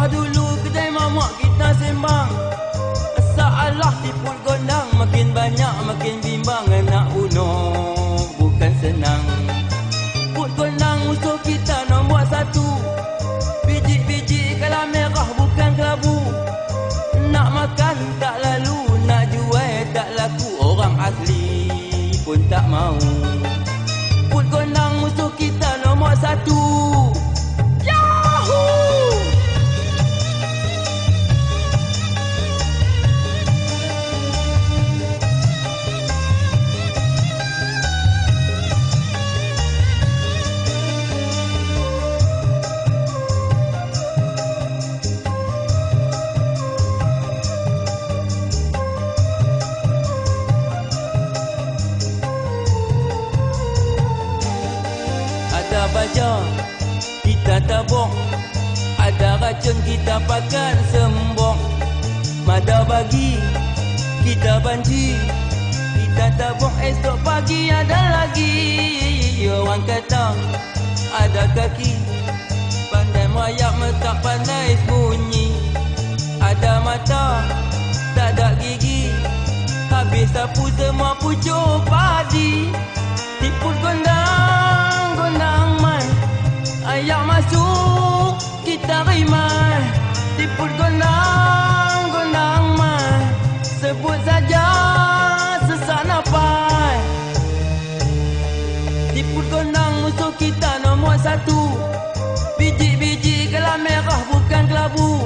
Singgah dulu kedai mamak kita sembang. Masalah tipul gondang makin banyak makin bimbang. Nak bunuh bukan senang. Tipul gondang musuh kita nombor satu. Biji-biji kalah merah bukan kelabu. Nak makan tak lalu, nak jual tak laku. Orang asli pun tak mau. Tipul gondang musuh kita nombor satu. Ada baja, kita tabung. Ada racun, kita pakan sembong. Mada bagi, kita banci. Kita tabung, esok pagi ada lagi. Orang kata, ada kaki. Pandai merayap, tak pandai sembunyi. Ada mata, tak ada gigi. Habis sapu semua pucuk padi. Tipul gondang, gondang mai. Ayak masuk, kita rimai. Tipul gondang, gondang mai. Sebut saja, sesak napai. Tipul gondang musuh kita nombor satu. Biji-biji kalah merah bukan kelabu.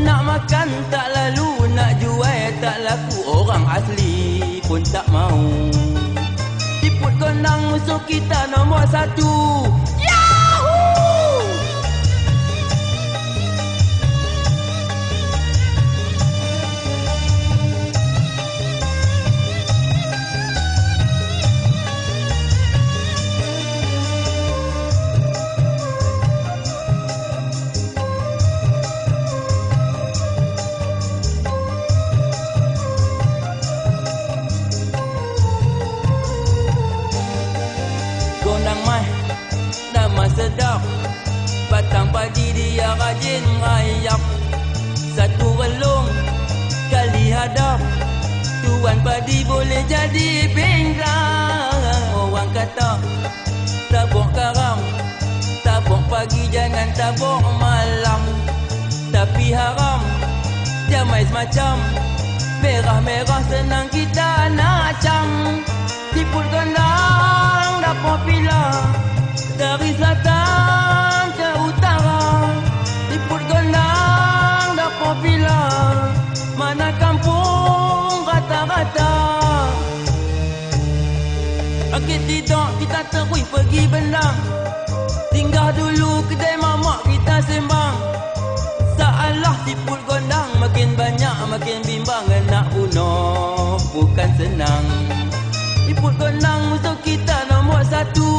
Nak makan tak lalu, nak jual tak laku. Orang asli pun tak mau. Tipul gondang musuh kita nombor satu. Yahoo! Gondang mai, nama sedap. Batang padi dia rajin merayap. Satu relung kali hadap. Tuan padi boleh jadi pinggang. Orang kata tabung karam, tabung pagi jangan tabung malam. Tapi haram, jamai semacam. Merah-merah senang kita nak cam. Tipul gondang dah popular dari selatan ke utara. Tipul gondang dah popular mana kampung rata-rata. Okey tidak kita terus pergi bendang. Singgah dulu kedai mamak kita sembang. Salah tipul gondang makin banyak makin bimbang. Nak bunuh bukan senang. Tipul gondang musuh kita nombor satu.